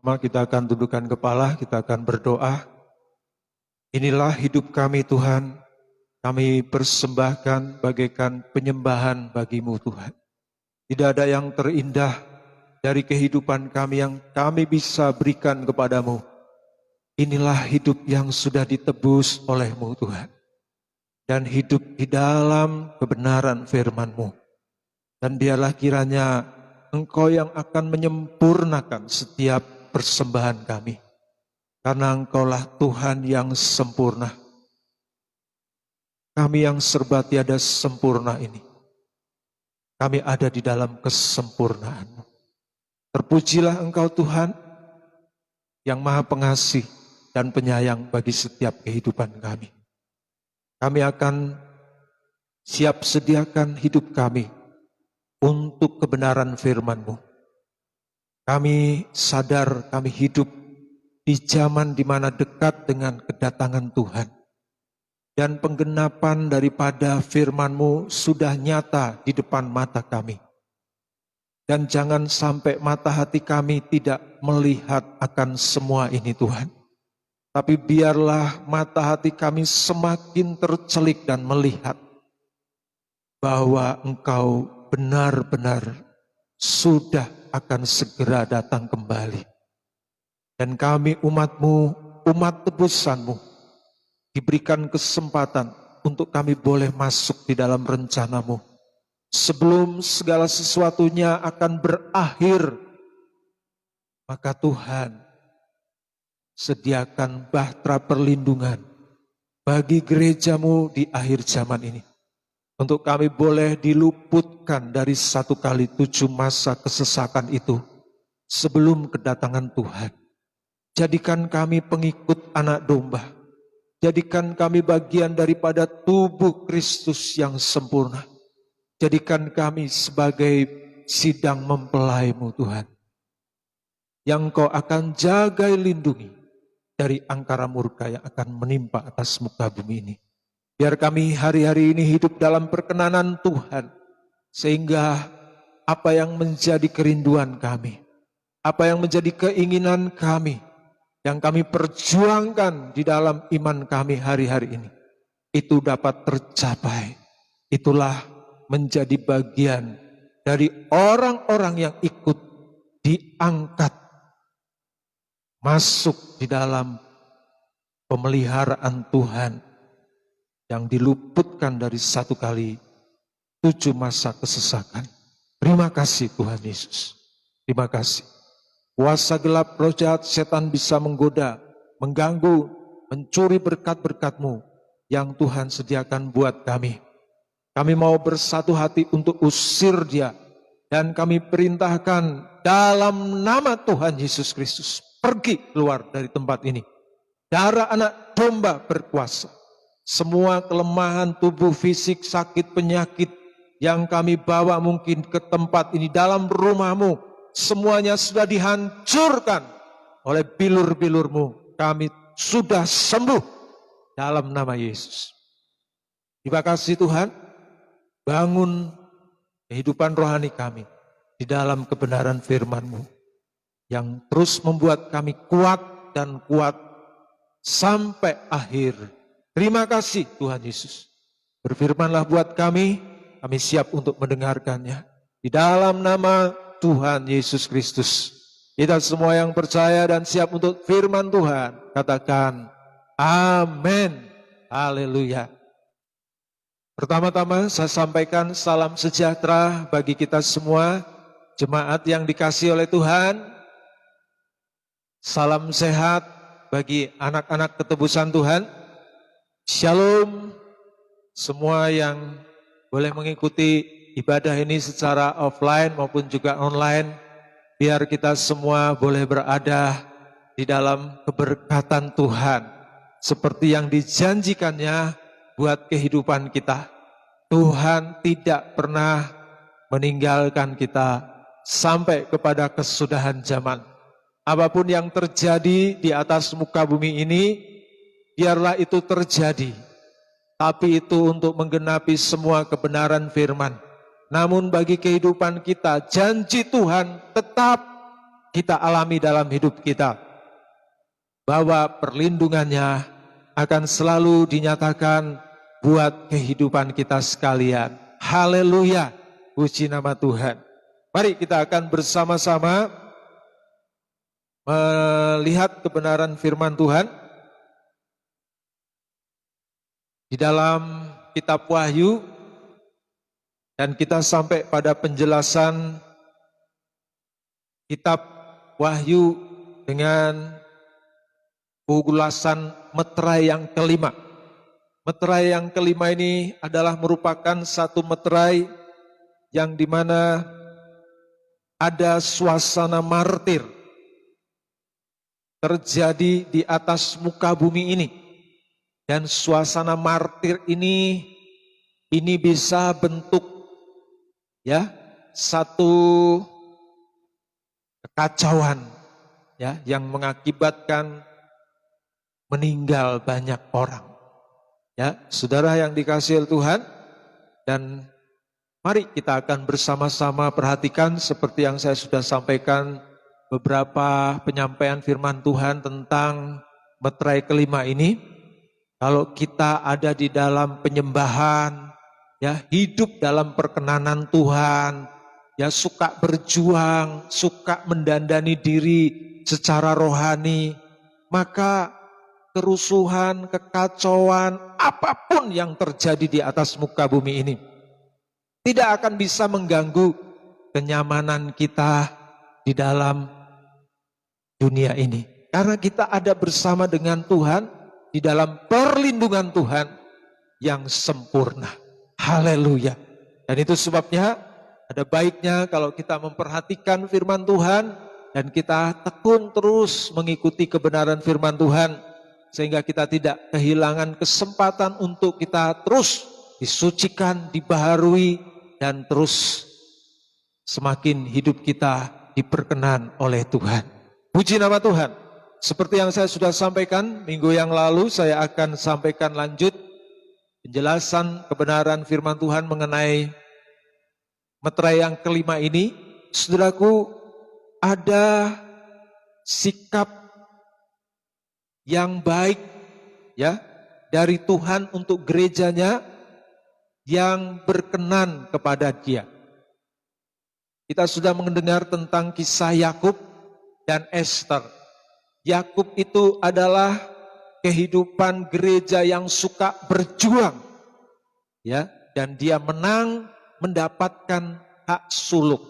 Sama kita akan tundukkan kepala, kita akan berdoa. Inilah hidup kami Tuhan, kami persembahkan bagaikan penyembahan bagi-Mu Tuhan. Tidak ada yang terindah dari kehidupan kami yang kami bisa berikan kepadamu. Inilah hidup yang sudah ditebus oleh-Mu Tuhan. Dan hidup di dalam kebenaran firman-Mu. Dan biarlah kiranya Engkau yang akan menyempurnakan setiap persembahan kami. Karena Engkaulah Tuhan yang sempurna. Kami yang serba tiada sempurna ini. Kami ada di dalam kesempurnaan-Mu. Terpujilah Engkau Tuhan yang Maha Pengasih dan penyayang bagi setiap kehidupan kami. Kami akan siap sediakan hidup kami untuk kebenaran firman-Mu. Kami sadar kami hidup di zaman di mana dekat dengan kedatangan Tuhan. Dan penggenapan daripada firman-Mu sudah nyata di depan mata kami. Dan jangan sampai mata hati kami tidak melihat akan semua ini Tuhan. Tapi biarlah mata hati kami semakin tercelik dan melihat bahwa Engkau benar-benar sudah akan segera datang kembali. Dan kami umat-Mu, umat tebusan-Mu, diberikan kesempatan untuk kami boleh masuk di dalam rencana-Mu. Sebelum segala sesuatunya akan berakhir, maka Tuhan sediakan bahtera perlindungan bagi gereja-Mu di akhir zaman ini. Untuk kami boleh diluputkan dari 1 kali 7 masa kesesakan itu sebelum kedatangan Tuhan. Jadikan kami pengikut anak domba. Jadikan kami bagian daripada tubuh Kristus yang sempurna. Jadikan kami sebagai sidang mempelai-Mu Tuhan. Yang Engkau akan jaga lindungi dari angkara murka yang akan menimpa atas muka bumi ini. Biar kami hari-hari ini hidup dalam perkenanan Tuhan. Sehingga apa yang menjadi kerinduan kami, apa yang menjadi keinginan kami, yang kami perjuangkan di dalam iman kami hari-hari ini, itu dapat tercapai. Itulah menjadi bagian dari orang-orang yang ikut diangkat masuk di dalam pemeliharaan Tuhan yang diluputkan dari 1 kali 7 masa kesesakan. Terima kasih Tuhan Yesus. Terima kasih. Kuasa gelap roh jahat setan bisa menggoda, mengganggu, mencuri berkat-berkat-Mu yang Tuhan sediakan buat kami. Kami mau bersatu hati untuk usir dia. Dan kami perintahkan dalam nama Tuhan Yesus Kristus, pergi keluar dari tempat ini. Darah anak domba berkuasa. Semua kelemahan tubuh fisik, sakit, penyakit yang kami bawa mungkin ke tempat ini dalam rumah-Mu, semuanya sudah dihancurkan oleh bilur-bilur-Mu. Kami sudah sembuh dalam nama Yesus. Terima kasih Tuhan. Bangun kehidupan rohani kami di dalam kebenaran firman-Mu yang terus membuat kami kuat dan kuat sampai akhir. Terima kasih Tuhan Yesus. Berfirmanlah buat kami siap untuk mendengarkannya. Di dalam nama Tuhan Yesus Kristus. Kita semua yang percaya dan siap untuk firman Tuhan, katakan amin. Haleluya. Pertama-tama saya sampaikan salam sejahtera bagi kita semua, jemaat yang dikasihi oleh Tuhan. Salam sehat bagi anak-anak ketebusan Tuhan. Shalom semua yang boleh mengikuti ibadah ini secara offline maupun juga online. Biar kita semua boleh berada di dalam keberkatan Tuhan. Seperti yang dijanjikannya buat kehidupan kita. Tuhan tidak pernah meninggalkan kita sampai kepada kesudahan zaman. Apapun yang terjadi di atas muka bumi ini, biarlah itu terjadi. Tapi itu untuk menggenapi semua kebenaran firman. Namun bagi kehidupan kita, janji Tuhan tetap kita alami dalam hidup kita, bahwa perlindungannya akan selalu dinyatakan buat kehidupan kita sekalian. Haleluya, puji nama Tuhan. Mari kita akan bersama-sama melihat kebenaran firman Tuhan di dalam kitab Wahyu, dan kita sampai pada penjelasan kitab Wahyu dengan ulasan meterai yang kelima. Meterai yang kelima ini adalah merupakan satu meterai yang dimana ada suasana martir terjadi di atas muka bumi ini. Dan suasana martir ini bisa bentuk ya satu kekacauan ya yang mengakibatkan meninggal banyak orang. Ya, saudara yang dikasihi Tuhan, dan mari kita akan bersama-sama perhatikan seperti yang saya sudah sampaikan beberapa penyampaian firman Tuhan tentang meterai kelima ini. Kalau kita ada di dalam penyembahan, ya hidup dalam perkenanan Tuhan, ya suka berjuang, suka mendandani diri secara rohani, maka kerusuhan, kekacauan, apapun yang terjadi di atas muka bumi ini tidak akan bisa mengganggu kenyamanan kita di dalam dunia ini. Karena kita ada bersama dengan Tuhan di dalam perlindungan Tuhan yang sempurna. Haleluya. Dan itu sebabnya ada baiknya kalau kita memperhatikan firman Tuhan dan kita tekun terus mengikuti kebenaran firman Tuhan, sehingga kita tidak kehilangan kesempatan untuk kita terus disucikan, dibaharui, dan terus semakin hidup kita diperkenan oleh Tuhan. Puji nama Tuhan. Seperti yang saya sudah sampaikan minggu yang lalu, saya akan sampaikan lanjut penjelasan kebenaran firman Tuhan mengenai meterai yang kelima ini. Saudaraku, ada sikap yang baik ya dari Tuhan untuk gerejanya yang berkenan kepada Dia. Kita sudah mendengar tentang kisah Yakub dan Esther. Yakub itu adalah kehidupan gereja yang suka berjuang ya, dan dia menang mendapatkan hak sulung.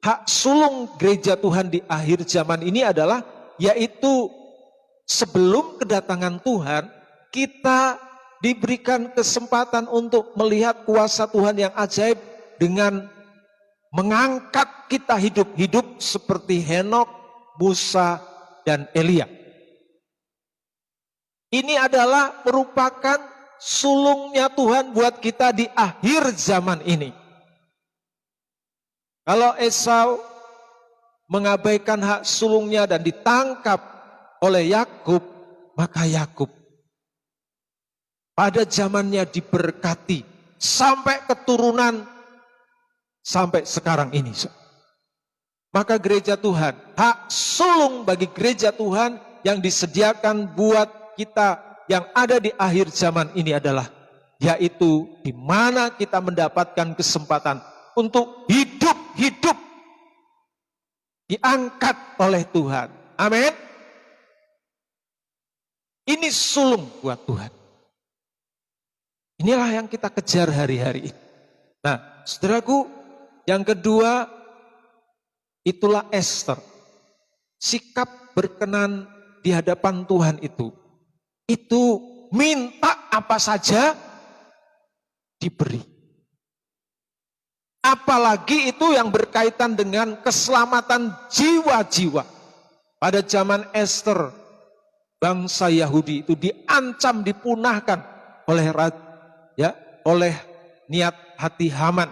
Hak sulung gereja Tuhan di akhir zaman ini adalah yaitu sebelum kedatangan Tuhan, kita diberikan kesempatan untuk melihat kuasa Tuhan yang ajaib dengan mengangkat kita hidup-hidup seperti Henokh, Musa, dan Elia. Ini adalah merupakan sulungnya Tuhan buat kita di akhir zaman ini. Kalau Esau mengabaikan hak sulungnya dan ditangkap oleh Yakub, maka Yakub pada zamannya diberkati sampai keturunan sampai sekarang ini. Maka gereja Tuhan, hak sulung bagi gereja Tuhan yang disediakan buat kita yang ada di akhir zaman ini adalah yaitu di mana kita mendapatkan kesempatan untuk hidup diangkat oleh Tuhan. Amin. Ini sulung buat Tuhan. Inilah yang kita kejar hari-hari ini. Nah, saudaraku, yang kedua itulah Esther. Sikap berkenan di hadapan Tuhan itu minta apa saja diberi. Apalagi itu yang berkaitan dengan keselamatan jiwa-jiwa. Pada zaman Esther, bangsa Yahudi itu diancam, dipunahkan oleh niat hati Haman.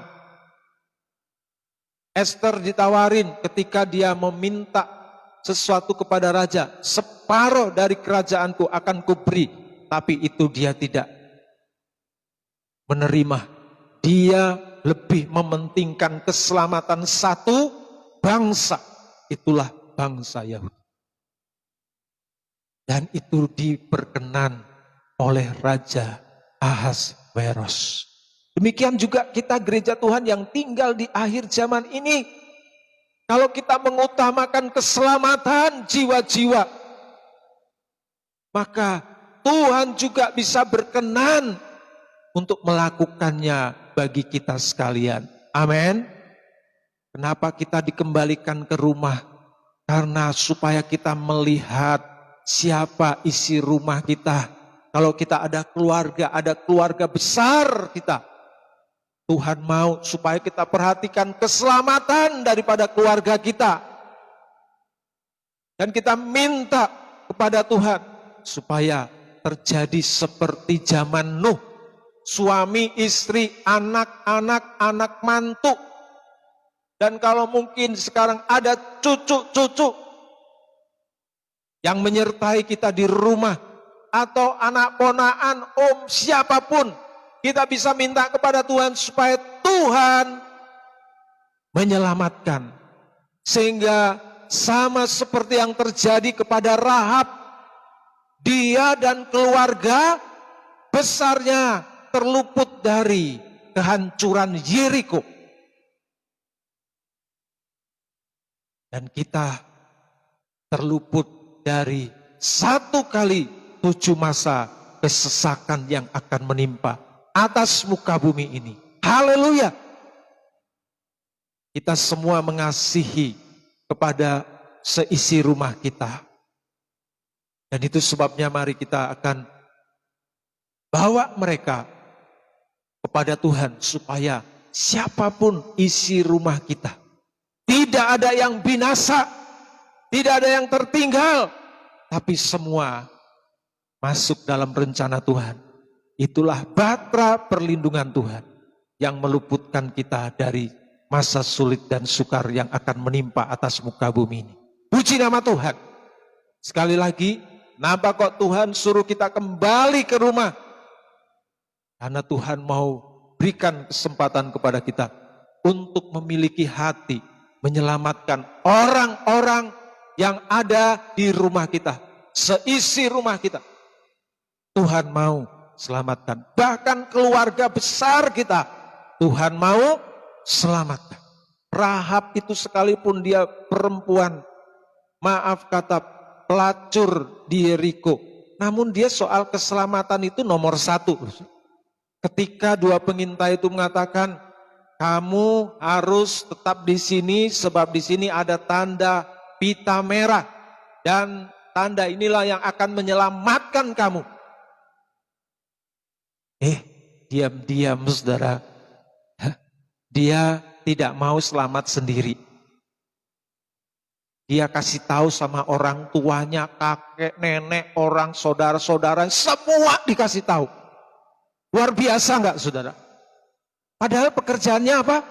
Esther ditawarin ketika dia meminta sesuatu kepada raja, separuh dari kerajaanku akan kuberi, tapi itu dia tidak menerima. Dia lebih mementingkan keselamatan satu bangsa, itulah bangsa Yahudi. Dan itu diperkenan oleh Raja Ahasveros. Demikian juga kita gereja Tuhan yang tinggal di akhir zaman ini. Kalau kita mengutamakan keselamatan jiwa-jiwa, maka Tuhan juga bisa berkenan untuk melakukannya bagi kita sekalian. Amin. Kenapa kita dikembalikan ke rumah? Karena supaya kita melihat siapa isi rumah kita. Kalau kita ada keluarga besar kita. Tuhan mau supaya kita perhatikan keselamatan daripada keluarga kita. Dan kita minta kepada Tuhan supaya terjadi seperti zaman Nuh. Suami, istri, anak-anak, anak mantu. Dan kalau mungkin sekarang ada cucu-cucu yang menyertai kita di rumah. Atau anak ponaan, siapapun. Kita bisa minta kepada Tuhan supaya Tuhan menyelamatkan. Sehingga sama seperti yang terjadi kepada Rahab. Dia dan keluarga besarnya terluput dari kehancuran Yeriko. Dan kita terluput dari 1 kali 7 masa kesesakan yang akan menimpa atas muka bumi ini. Haleluya. Kita semua mengasihi kepada seisi rumah kita. Dan itu sebabnya mari kita akan bawa mereka kepada Tuhan supaya siapapun isi rumah kita, tidak ada yang binasa, tidak ada yang tertinggal, tapi semua masuk dalam rencana Tuhan. Itulah batra perlindungan Tuhan yang meluputkan kita dari masa sulit dan sukar yang akan menimpa atas muka bumi ini. Puji nama Tuhan. Sekali lagi, kenapa kok Tuhan suruh kita kembali ke rumah? Karena Tuhan mau berikan kesempatan kepada kita untuk memiliki hati, menyelamatkan orang-orang yang ada di rumah kita, seisi rumah kita. Tuhan mau selamatkan. Bahkan keluarga besar kita, Tuhan mau selamatkan. Rahab itu sekalipun dia perempuan, maaf kata pelacur di Yeriko, namun dia soal keselamatan itu nomor 1. Ketika 2 pengintai itu mengatakan, kamu harus tetap di sini sebab di sini ada tanda pita merah dan tanda inilah yang akan menyelamatkan kamu. Diam-diam saudara, dia tidak mau selamat sendiri. Dia kasih tahu sama orang tuanya, kakek, nenek, orang, saudara-saudara, semua dikasih tahu. Luar biasa enggak saudara? Padahal pekerjaannya apa?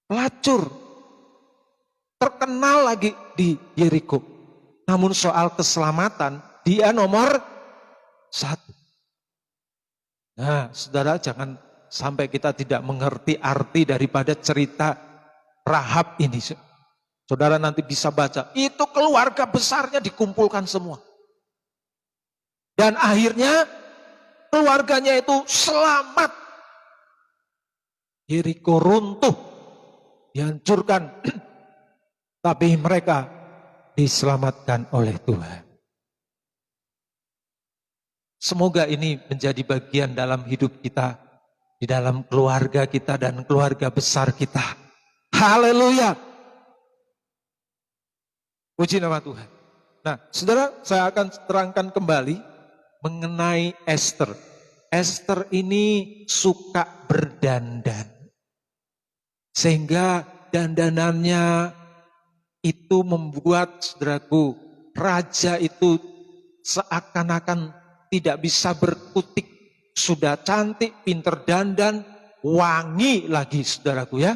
Pelacur. Terkenal lagi di Yeriko. Namun soal keselamatan, dia nomor 1. Nah, saudara jangan sampai kita tidak mengerti arti daripada cerita Rahab ini. Saudara nanti bisa baca, itu keluarga besarnya dikumpulkan semua. Dan akhirnya keluarganya itu selamat. Yeriko runtuh, dihancurkan. Tapi mereka diselamatkan oleh Tuhan. Semoga ini menjadi bagian dalam hidup kita, di dalam keluarga kita dan keluarga besar kita. Haleluya. Puji nama Tuhan. Nah, saudara, saya akan terangkan kembali mengenai Esther. Esther ini suka berdandan. Sehingga dandanannya itu membuat, saudaraku, raja itu seakan-akan tidak bisa berkutik. Sudah cantik, pinter dandan, wangi lagi saudaraku ya.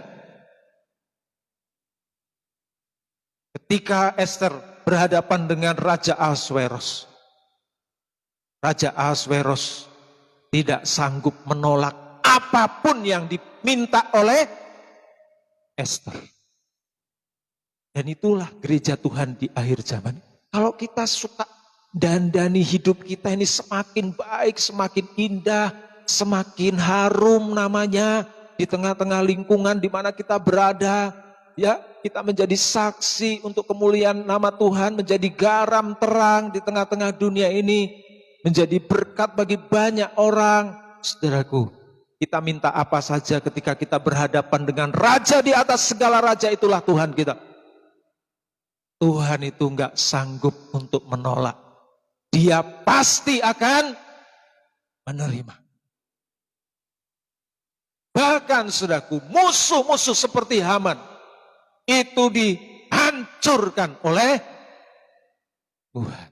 Ketika Esther berhadapan dengan Raja Ahasveros. Raja Ahasveros tidak sanggup menolak apapun yang diminta oleh Esther. Dan itulah gereja Tuhan di akhir zaman. Kalau kita suka dandani hidup kita ini semakin baik, semakin indah, semakin harum namanya di tengah-tengah lingkungan di mana kita berada. Ya, kita menjadi saksi untuk kemuliaan nama Tuhan, menjadi garam terang di tengah-tengah dunia ini, menjadi berkat bagi banyak orang. Saudaraku, kita minta apa saja ketika kita berhadapan dengan raja di atas segala raja, itulah Tuhan kita. Tuhan itu enggak sanggup untuk menolak. Dia pasti akan menerima. Bahkan saudaraku, musuh-musuh seperti Haman itu dihancurkan oleh Tuhan.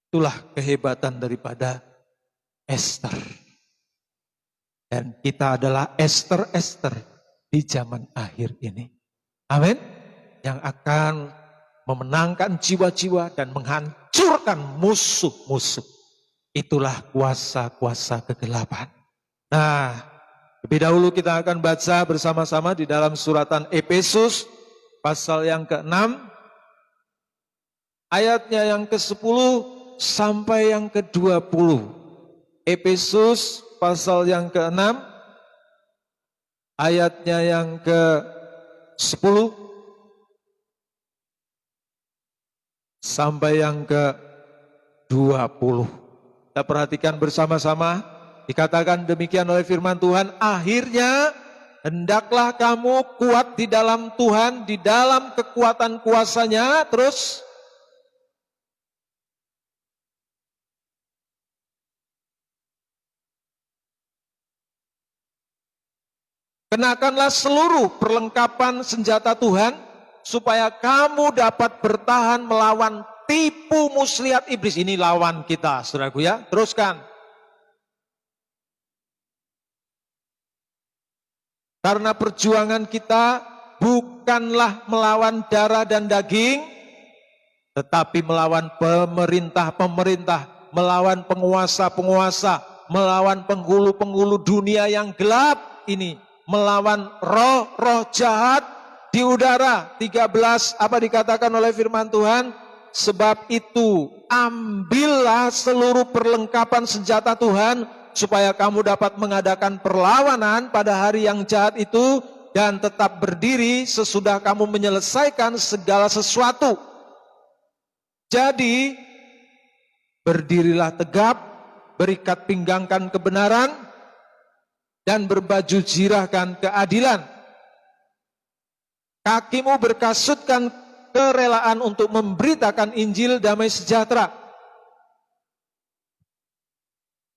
Itulah kehebatan daripada Esther. Dan kita adalah Esther-Esther di zaman akhir ini. Amin. Yang akan memenangkan jiwa-jiwa dan menghancurkan musuh-musuh. Itulah kuasa-kuasa kegelapan. Nah, lebih dahulu kita akan baca bersama-sama di dalam suratan Efesus pasal yang ke-6 ayatnya yang ke-10 sampai yang ke-20. Efesus pasal yang ke-6 ayatnya yang ke-10 sampai yang ke-20. Kita perhatikan bersama-sama. Dikatakan demikian oleh firman Tuhan, akhirnya hendaklah kamu kuat di dalam Tuhan, di dalam kekuatan kuasanya. Terus, kenakanlah seluruh perlengkapan senjata Tuhan, supaya kamu dapat bertahan melawan tipu muslihat iblis. Ini lawan kita, saudaraku ya. Teruskan. Karena perjuangan kita bukanlah melawan darah dan daging, tetapi melawan pemerintah-pemerintah, melawan penguasa-penguasa, melawan penghulu-penghulu dunia yang gelap ini, melawan roh-roh jahat di udara. 13, apa dikatakan oleh firman Tuhan? Sebab itu ambillah seluruh perlengkapan senjata Tuhan, supaya kamu dapat mengadakan perlawanan pada hari yang jahat itu dan tetap berdiri sesudah kamu menyelesaikan segala sesuatu. Jadi, berdirilah tegap, berikat pinggangkan kebenaran, dan berbaju jirahkan keadilan. Kakimu berkasutkan kerelaan untuk memberitakan Injil damai sejahtera.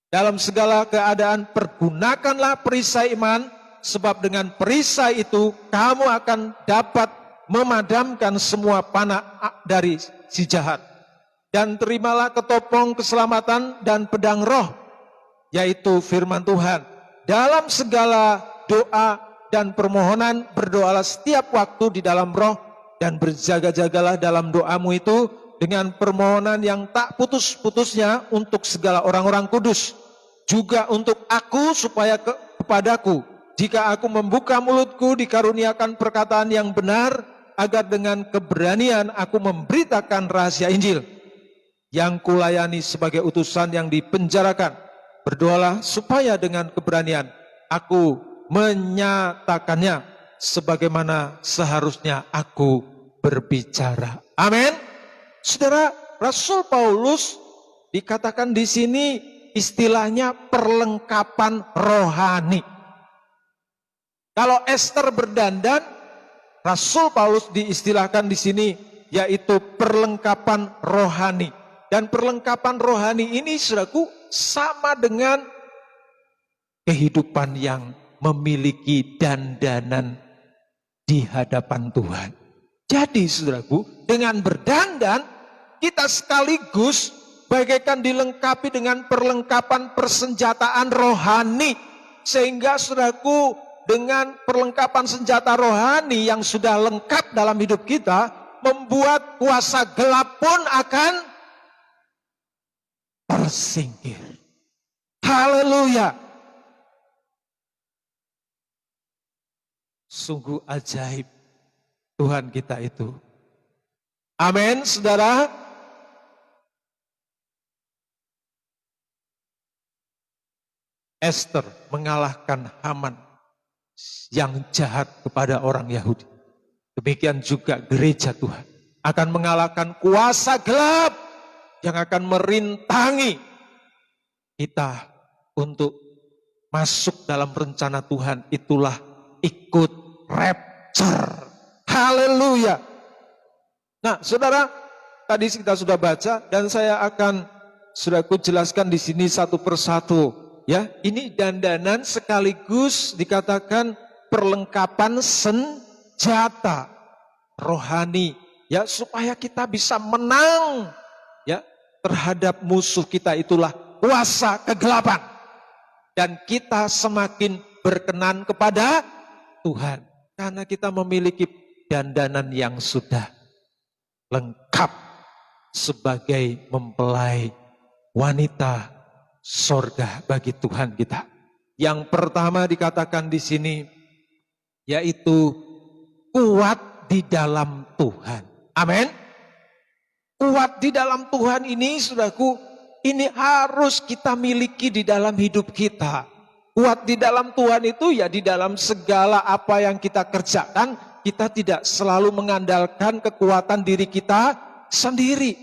Dalam segala keadaan pergunakanlah perisai iman, sebab dengan perisai itu kamu akan dapat memadamkan semua panah dari si jahat. Dan terimalah ketopong keselamatan dan pedang roh, yaitu firman Tuhan. Dalam segala doa dan permohonan berdoalah setiap waktu di dalam roh, dan berjaga-jagalah dalam doamu itu dengan permohonan yang tak putus-putusnya untuk segala orang-orang kudus. Juga untuk aku, supaya kepadaku, jika aku membuka mulutku, dikaruniakan perkataan yang benar, agar dengan keberanian aku memberitakan rahasia Injil yang kulayani sebagai utusan yang dipenjarakan. Berdoalah supaya dengan keberanian aku menyatakannya sebagaimana seharusnya aku berbicara. Amin. Saudara, Rasul Paulus dikatakan di sini istilahnya perlengkapan rohani. Kalau Esther berdandan, Rasul Paulus diistilahkan di sini yaitu perlengkapan rohani. Dan perlengkapan rohani ini, saudaraku, sama dengan kehidupan yang memiliki dandanan di hadapan Tuhan. Jadi, saudaraku, dengan berdandan kita sekaligus bagaikan dilengkapi dengan perlengkapan persenjataan rohani. Sehingga saudaraku, dengan perlengkapan senjata rohani yang sudah lengkap dalam hidup kita, membuat kuasa gelap pun akan tersingkir. Haleluya. Sungguh ajaib Tuhan kita itu. Amin, saudara. Esther mengalahkan Haman yang jahat kepada orang Yahudi. Demikian juga gereja Tuhan akan mengalahkan kuasa gelap yang akan merintangi kita untuk masuk dalam rencana Tuhan. Itulah ikut rapture. Haleluya. Nah, saudara, tadi kita sudah baca dan saya akan saudaraku jelaskan di sini satu persatu. Ya, ini dandanan sekaligus dikatakan perlengkapan senjata rohani, ya, supaya kita bisa menang, ya, terhadap musuh kita, itulah kuasa kegelapan, dan kita semakin berkenan kepada Tuhan karena kita memiliki dandanan yang sudah lengkap sebagai mempelai wanita sorga bagi Tuhan kita. Yang pertama dikatakan di sini yaitu kuat di dalam Tuhan. Amin. Kuat di dalam Tuhan ini, saudaraku, ini harus kita miliki di dalam hidup kita. Kuat di dalam Tuhan itu ya di dalam segala apa yang kita kerjakan, kita tidak selalu mengandalkan kekuatan diri kita sendiri.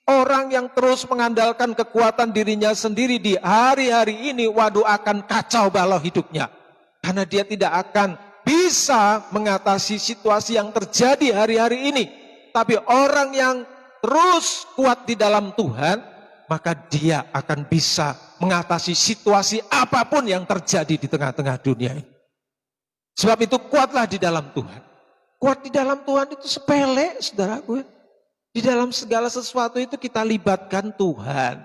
Orang yang terus mengandalkan kekuatan dirinya sendiri di hari-hari ini, waduh, akan kacau balau hidupnya. Karena dia tidak akan bisa mengatasi situasi yang terjadi hari-hari ini. Tapi orang yang terus kuat di dalam Tuhan, maka dia akan bisa mengatasi situasi apapun yang terjadi di tengah-tengah dunia ini. Sebab itu kuatlah di dalam Tuhan. Kuat di dalam Tuhan itu sepele, saudaraku. Di dalam segala sesuatu itu kita libatkan Tuhan.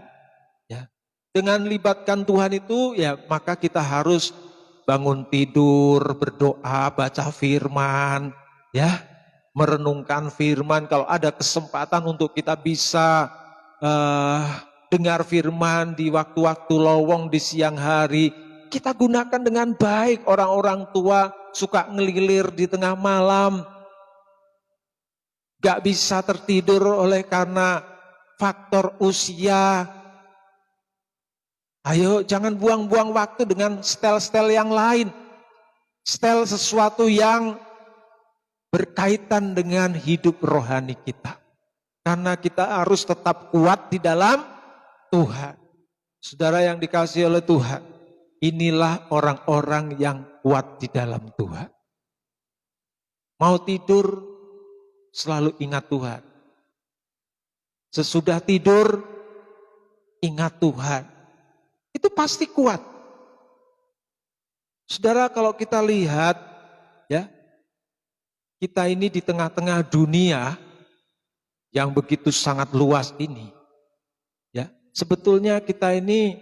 Ya. Dengan libatkan Tuhan itu, ya, maka kita harus bangun tidur, berdoa, baca firman, ya, merenungkan firman. Kalau ada kesempatan untuk kita bisa dengar firman di waktu-waktu lowong di siang hari, kita gunakan dengan baik. Orang-orang tua suka ngelilir di tengah malam, gak bisa tertidur oleh karena faktor usia. Ayo jangan buang-buang waktu dengan stel-stel yang lain. Stel sesuatu yang berkaitan dengan hidup rohani kita. Karena kita harus tetap kuat di dalam Tuhan. Saudara yang dikasihi oleh Tuhan, inilah orang-orang yang kuat di dalam Tuhan. Mau tidur, selalu ingat Tuhan. Sesudah tidur, ingat Tuhan. Itu pasti kuat. Saudara, kalau kita lihat, ya, kita ini di tengah-tengah dunia yang begitu sangat luas ini, ya, sebetulnya kita ini,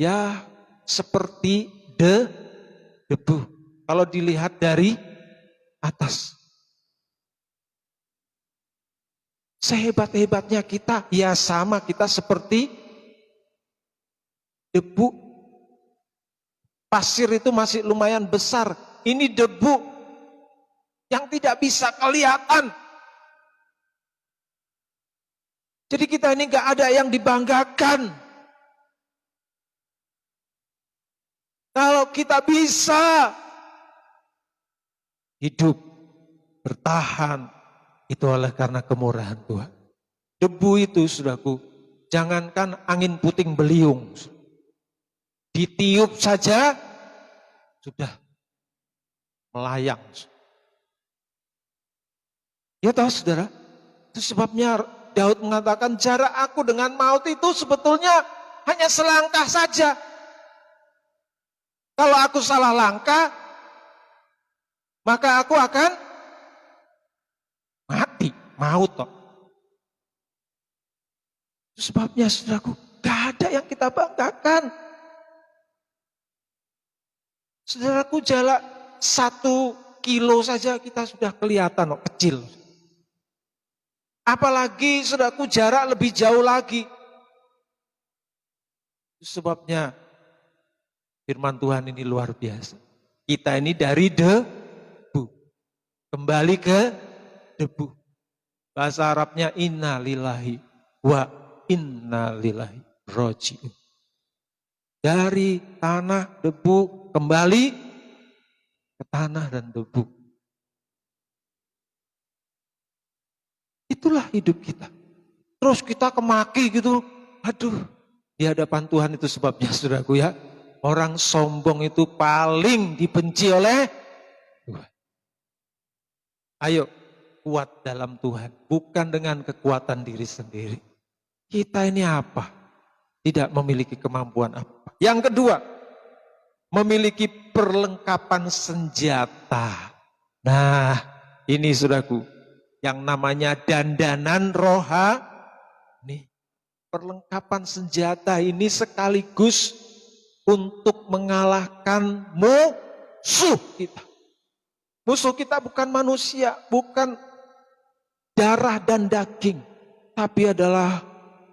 ya, seperti debu. Kalau dilihat dari atas. Sehebat-hebatnya kita, ya sama, kita seperti debu. Pasir itu masih lumayan besar. Ini debu yang tidak bisa kelihatan. Jadi kita ini gak ada yang dibanggakan. Kalau kita bisa hidup, bertahan, itu oleh karena kemurahan Tuhan. Debu itu, saudaraku, jangankan angin puting beliung, ditiup saja sudah melayang. Ya tahu, saudara, itu sebabnya Daud mengatakan jarak aku dengan maut itu sebetulnya hanya selangkah saja. Kalau aku salah langkah, maka aku akan mati, maut toh. Sebabnya, saudaraku, gak ada yang kita banggakan. Saudaraku, jarak 1 kilo saja kita sudah kelihatan loh, kecil. Apalagi, saudaraku, jarak lebih jauh lagi. Sebabnya firman Tuhan ini luar biasa. Kita ini dari debu kembali ke debu. Bahasa Arabnya inna lillahi wa inna lillahi roji'un. Dari tanah debu kembali ke tanah dan debu. Itulah hidup kita. Terus kita kemaki gitu. Aduh, di hadapan Tuhan itu sebabnya saudaraku ya. Orang sombong itu paling dibenci oleh Tuhan. Ayo kuat dalam Tuhan. Bukan dengan kekuatan diri sendiri. Kita ini apa? Tidak memiliki kemampuan apa. Yang kedua, memiliki perlengkapan senjata. Nah, ini saudaraku, yang namanya dandanan rohani. Perlengkapan senjata ini sekaligus untuk mengalahkan musuh kita. Musuh kita bukan manusia, bukan darah dan daging, tapi adalah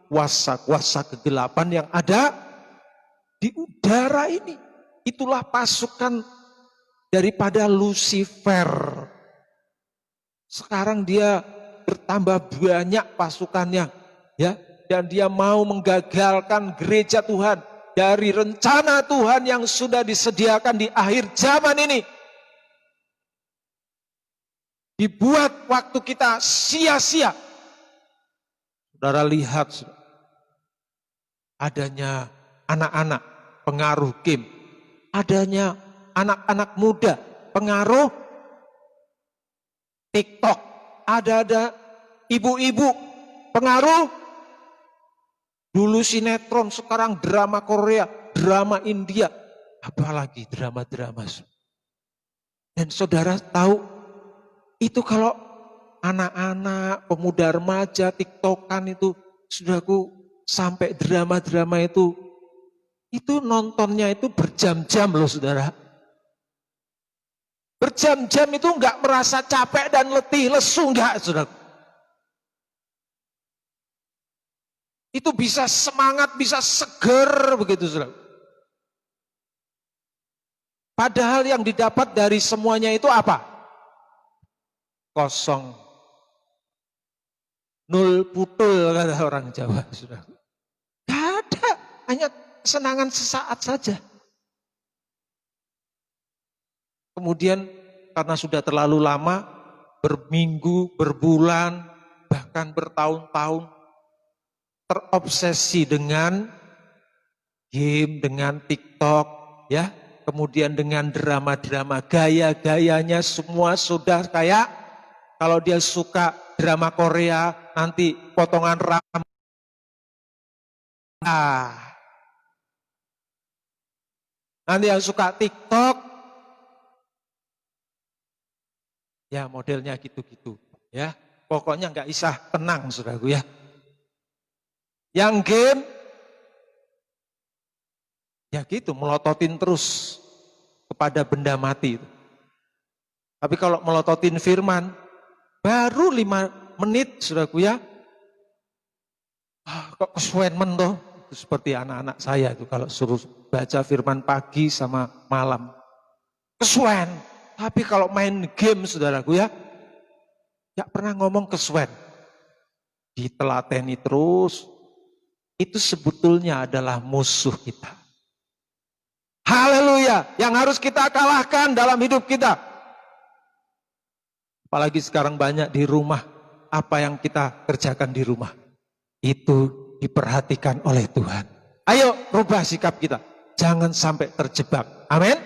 kuasa-kuasa kegelapan yang ada di udara ini. Itulah pasukan daripada Lucifer. Sekarang dia bertambah banyak pasukannya, ya, dan dia mau menggagalkan gereja Tuhan dari rencana Tuhan yang sudah disediakan di akhir zaman ini. Dibuat waktu kita sia-sia. Saudara lihat adanya anak-anak pengaruh game, adanya anak-anak muda pengaruh TikTok, ada ibu-ibu pengaruh dulu sinetron, sekarang drama Korea, drama India, apalagi drama-drama. Dan saudara tahu, itu kalau anak-anak, pemuda remaja, TikTokan itu, saudaraku, sampai drama-drama itu nontonnya itu berjam-jam loh saudara. Berjam-jam itu enggak merasa capek dan letih, lesu enggak saudara. Itu bisa semangat, bisa seger begitu saudara. Padahal yang didapat dari semuanya itu apa? Kosong. Nul putul kata orang Jawa saudara. Gak ada, hanya kesenangan sesaat saja. Kemudian karena sudah terlalu lama, berminggu, berbulan, bahkan bertahun-tahun, terobsesi dengan game, dengan TikTok, ya, kemudian dengan drama-drama, gaya-gayanya semua sudah kayak, kalau dia suka drama Korea, nanti potongan rambut. Nanti yang suka TikTok, ya modelnya gitu-gitu, ya. Pokoknya nggak bisa tenang, saudaraku ya. Yang game, ya gitu, melototin terus kepada benda mati. Tapi kalau melototin firman, baru 5 menit, saudaraku ya. Kok kesuwen toh? Seperti anak-anak saya itu kalau suruh baca firman pagi sama malam. Kesuwen. Tapi kalau main game saudaraku ya, gak pernah ngomong kesuwen. Ditelateni terus, itu sebetulnya adalah musuh kita. Haleluya, yang harus kita kalahkan dalam hidup kita. Apalagi sekarang banyak di rumah, apa yang kita kerjakan di rumah, itu diperhatikan oleh Tuhan. Ayo rubah sikap kita, jangan sampai terjebak. Amin.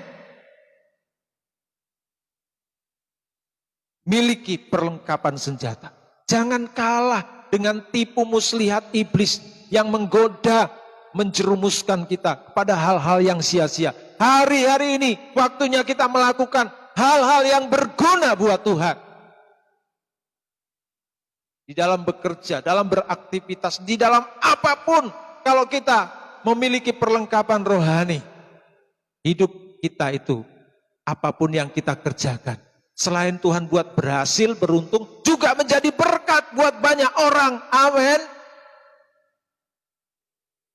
Miliki perlengkapan senjata. Jangan kalah dengan tipu muslihat iblis yang menggoda, menjerumuskan kita pada hal-hal yang sia-sia. Hari-hari ini waktunya kita melakukan hal-hal yang berguna buat Tuhan. Di dalam bekerja, dalam beraktivitas, di dalam apapun, kalau kita memiliki perlengkapan rohani, hidup kita itu, apapun yang kita kerjakan, selain Tuhan buat berhasil, beruntung, juga menjadi berkat buat banyak orang. Amin.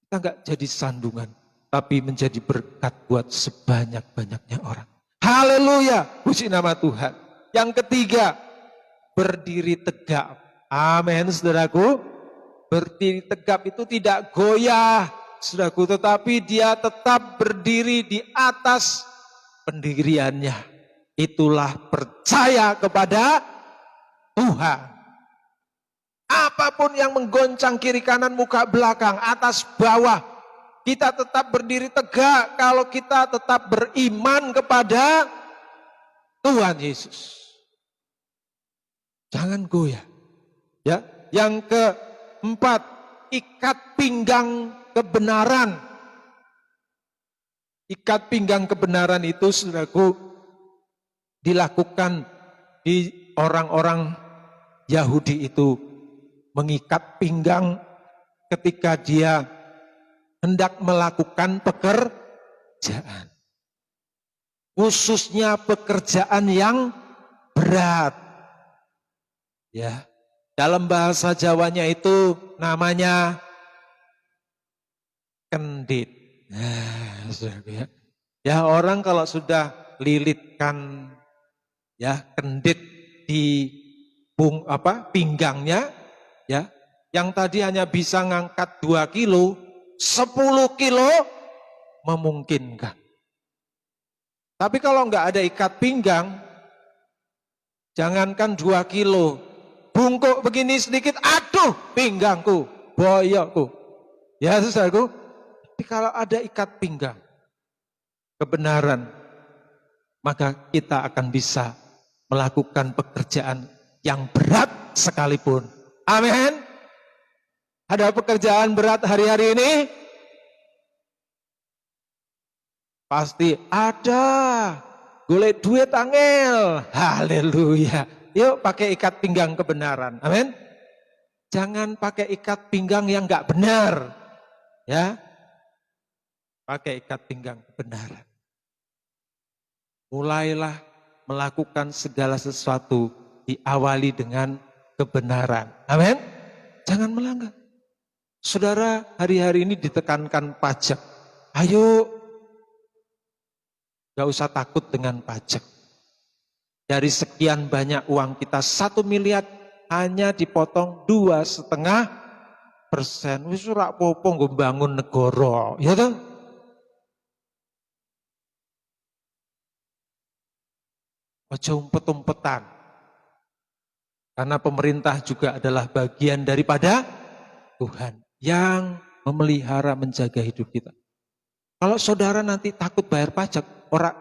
Kita enggak jadi sandungan, tapi menjadi berkat buat sebanyak-banyaknya orang. Haleluya, puji nama Tuhan. Yang ketiga, berdiri tegap. Amin, saudaraku. Berdiri tegap itu tidak goyah, saudaraku, tetapi dia tetap berdiri di atas pendiriannya. Itulah percaya kepada Tuhan. Apapun yang menggoncang kiri kanan, muka belakang, atas bawah, kita tetap berdiri tegak kalau kita tetap beriman kepada Tuhan Yesus. Jangan goyah. Ya, yang keempat, ikat pinggang kebenaran. Ikat pinggang kebenaran itu, saudaraku, dilakukan di orang-orang Yahudi itu, mengikat pinggang ketika dia hendak melakukan pekerjaan. Khususnya pekerjaan yang berat. Ya, dalam bahasa Jawanya itu namanya kendit. Ya, orang kalau sudah lilitkan ya kendit di pinggangnya, ya, yang tadi hanya bisa ngangkat 2 kilo, 10 kilo memungkinkan. Tapi kalau nggak ada ikat pinggang, jangankan 2 kilo, bungkuk begini sedikit, aduh pinggangku, boyokku. Ya, saudaraku, tapi kalau ada ikat pinggang kebenaran, maka kita akan bisa melakukan pekerjaan yang berat sekalipun. Amin. Ada pekerjaan berat hari-hari ini? Pasti ada. Golek duit angel. Haleluya. Yuk pakai ikat pinggang kebenaran. Amin. Jangan pakai ikat pinggang yang enggak benar. Ya. Pakai ikat pinggang kebenaran. Mulailah melakukan segala sesuatu diawali dengan kebenaran. Amin. Jangan melanggar. Saudara, hari-hari ini ditekankan pajak. Ayo, gak usah takut dengan pajak. Dari sekian banyak uang kita, 1 miliar hanya dipotong 2,5%. Wis ora apa-apa nggo bangun negara, ya toh? Aja umpet-umpetan. Karena pemerintah juga adalah bagian daripada Tuhan yang memelihara, menjaga hidup kita. Kalau saudara nanti takut bayar pajak, ora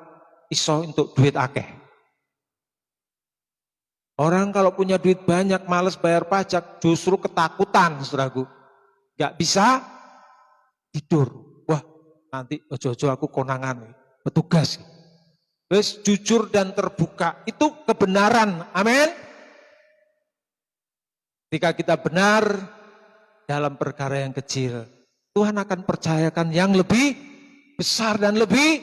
iso untuk duit akeh. Orang kalau punya duit banyak, males bayar pajak, justru ketakutan, saudaraku. Gak bisa tidur. Wah, nanti ojo-ojo aku konangan, petugas. Terus jujur dan terbuka, itu kebenaran. Amin. Ketika kita benar dalam perkara yang kecil, Tuhan akan percayakan yang lebih besar dan lebih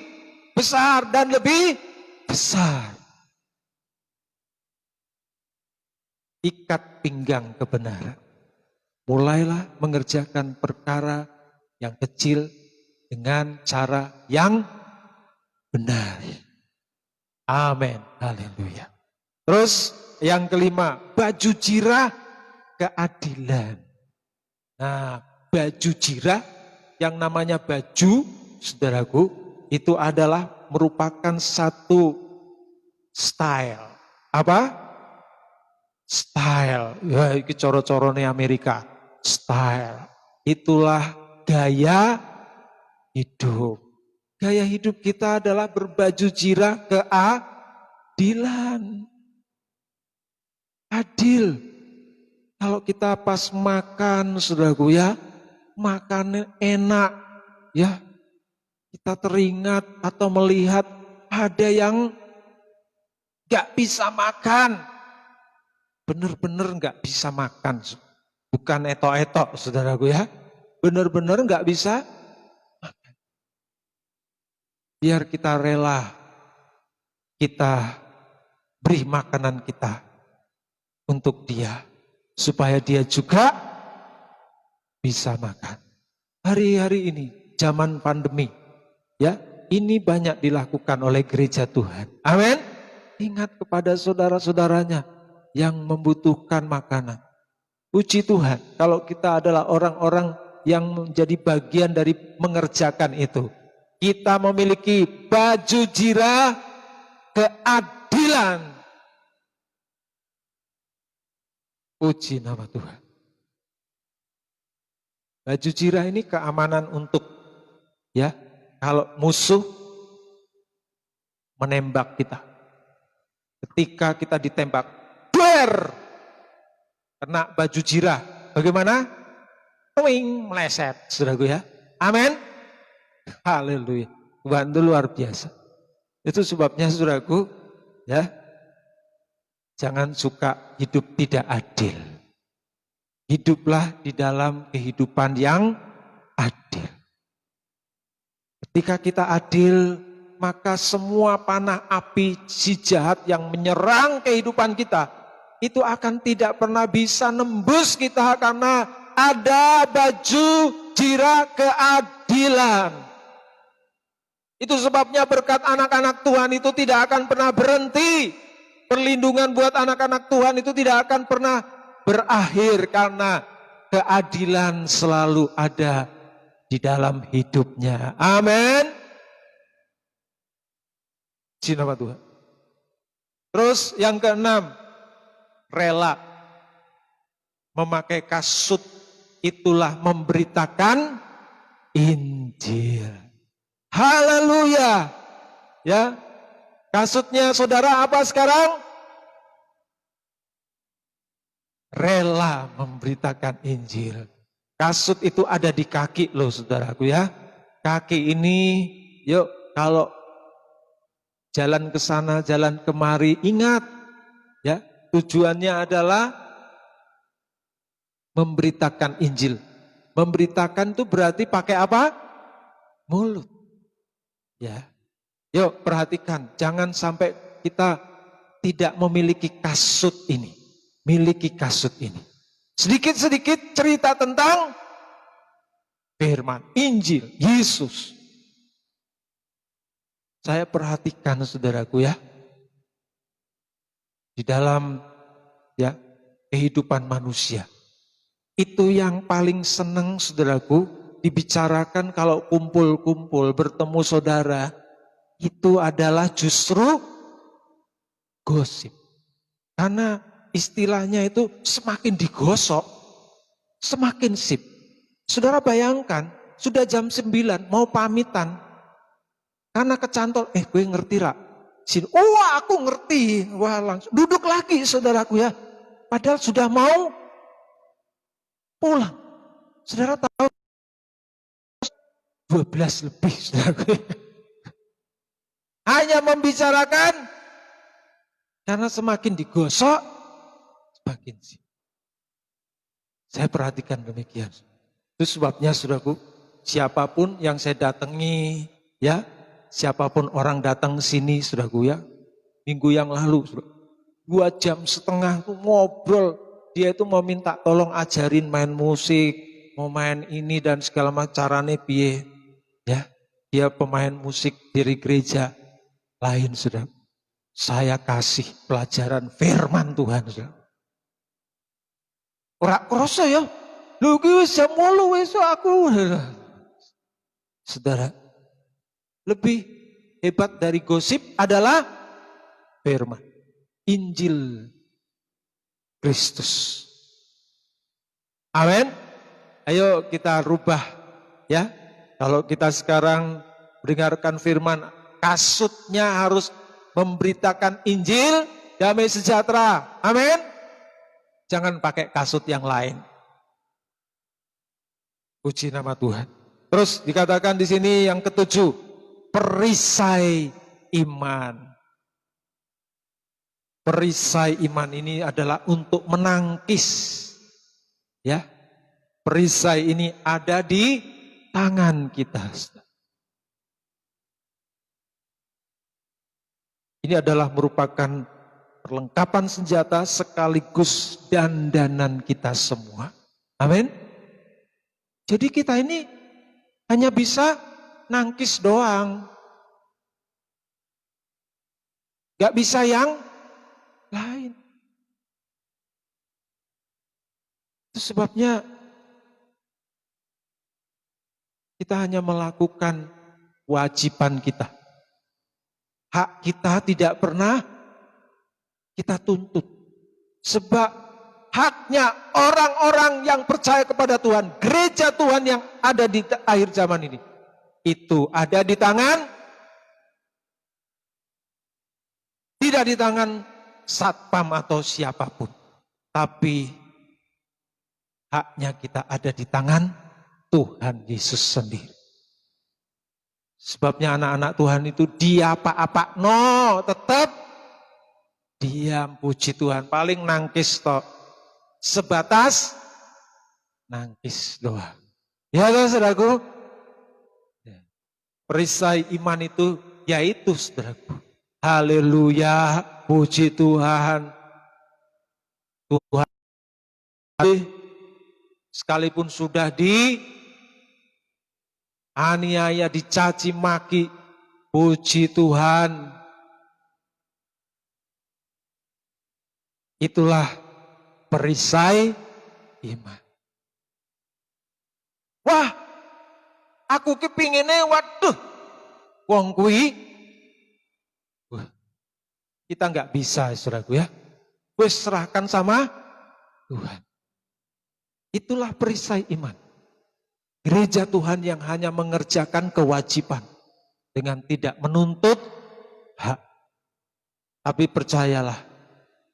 besar dan lebih besar. Ikat pinggang kebenaran. Mulailah mengerjakan perkara yang kecil dengan cara yang benar. Amin. Haleluya. Terus yang kelima, baju jirah keadilan. Nah, baju jirah, yang namanya baju, saudaraku, itu adalah merupakan satu style. Apa? Style. Ya, ini coro-corone Amerika. Style. Itulah gaya hidup. Gaya hidup kita adalah berbaju jirah keadilan. Adil. Kalau kita pas makan, saudaraku ya, makan enak, ya, kita teringat atau melihat ada yang gak bisa makan, benar-benar gak bisa makan, bukan etok-etok, saudaraku ya, benar-benar gak bisa makan. Biar kita rela, kita beri makanan kita untuk dia, supaya dia juga bisa makan. Hari-hari ini, zaman pandemi, ya, ini banyak dilakukan oleh gereja Tuhan. Amin. Ingat kepada saudara-saudaranya yang membutuhkan makanan. Puji Tuhan, kalau kita adalah orang-orang yang menjadi bagian dari mengerjakan itu. Kita memiliki baju jirah keadilan. Puji nama Tuhan. Baju jirah ini keamanan untuk, ya, kalau musuh menembak kita. Ketika kita ditembak, kena baju jirah. Bagaimana? Meleset, saudaraku ya. Amin. Haleluya. Tuhan itu luar biasa. Itu sebabnya saudaraku, ya, jangan suka hidup tidak adil. Hiduplah di dalam kehidupan yang adil. Ketika kita adil, maka semua panah api si jahat yang menyerang kehidupan kita, itu akan tidak pernah bisa nembus kita karena ada baju jirah keadilan. Itu sebabnya berkat anak-anak Tuhan itu tidak akan pernah berhenti. Perlindungan buat anak-anak Tuhan itu tidak akan pernah berakhir karena keadilan selalu ada di dalam hidupnya. Amin. Nama Tuhan. Terus yang keenam, rela memakai kasut, itulah memberitakan Injil. Haleluya. Ya. Kasutnya saudara apa sekarang? Rela memberitakan Injil. Kasut itu ada di kaki loh saudaraku ya. Kaki ini, yuk kalau jalan ke sana, jalan kemari, ingat ya, tujuannya adalah memberitakan Injil. Memberitakan itu berarti pakai apa? Mulut. Ya. Yuk perhatikan, jangan sampai kita tidak memiliki kasut ini. Miliki kasut ini. Sedikit-sedikit cerita tentang firman, Injil, Yesus. Saya perhatikan saudaraku ya, di dalam ya kehidupan manusia. Itu yang paling senang saudaraku dibicarakan kalau kumpul-kumpul bertemu saudara, itu adalah justru gosip. Karena istilahnya itu semakin digosok, semakin sip. Saudara bayangkan, sudah jam 9 mau pamitan. Karena kecantol, gue ngerti rak. Sini, aku ngerti. Wah langsung duduk lagi saudaraku ya. Padahal sudah mau pulang. Saudara tahu 12 lebih saudaraku. Hanya membicarakan karena semakin digosok semakin sip. Saya perhatikan demikian. Itu sebabnya saudaraku, siapapun yang saya datangi ya, siapapun orang datang sini saudaraku ya, minggu yang lalu 2,5 jam aku ngobrol, dia itu mau minta tolong ajarin main musik, mau main ini dan segala macam carane piye ya. Dia pemain musik dari gereja lain saudara. Saya kasih pelajaran firman Tuhan saudara. Ora krasa ya. Lho iki wis jam 8 wis aku. Saudara, lebih hebat dari gosip adalah firman. Injil Kristus. Amin. Ayo kita rubah ya. Kalau kita sekarang mendengarkan firman, kasutnya harus memberitakan Injil, damai sejahtera. Amin. Jangan pakai kasut yang lain. Puji nama Tuhan. Terus dikatakan di sini yang ketujuh, perisai iman. Perisai iman ini adalah untuk menangkis. Ya. Perisai ini ada di tangan kita. Ini adalah merupakan perlengkapan senjata sekaligus dandanan kita semua. Amin. Jadi kita ini hanya bisa nangkis doang. Gak bisa yang lain. Itu sebabnya kita hanya melakukan kewajiban kita. Hak kita tidak pernah kita tuntut. Sebab haknya orang-orang yang percaya kepada Tuhan, gereja Tuhan yang ada di akhir zaman ini, itu ada di tangan, tidak di tangan satpam atau siapapun. Tapi haknya kita ada di tangan Tuhan Yesus sendiri. Sebabnya anak-anak Tuhan itu dia apa-apa no, tetap diam, puji Tuhan. Paling nangkis toh, sebatas nangkis doang. Ya toh saudaraku, perisai iman itu yaitu saudaraku. Haleluya, puji Tuhan. Tuhan sekalipun sudah aniaya, dicaci maki, puji Tuhan. Itulah perisai iman. Wah, aku kepinginnya waduh, wong kuwi. Wah, kita nggak bisa saudaraku ya. Wes serahkan sama Tuhan. Itulah perisai iman. Gereja Tuhan yang hanya mengerjakan kewajiban dengan tidak menuntut hak. Tapi percayalah,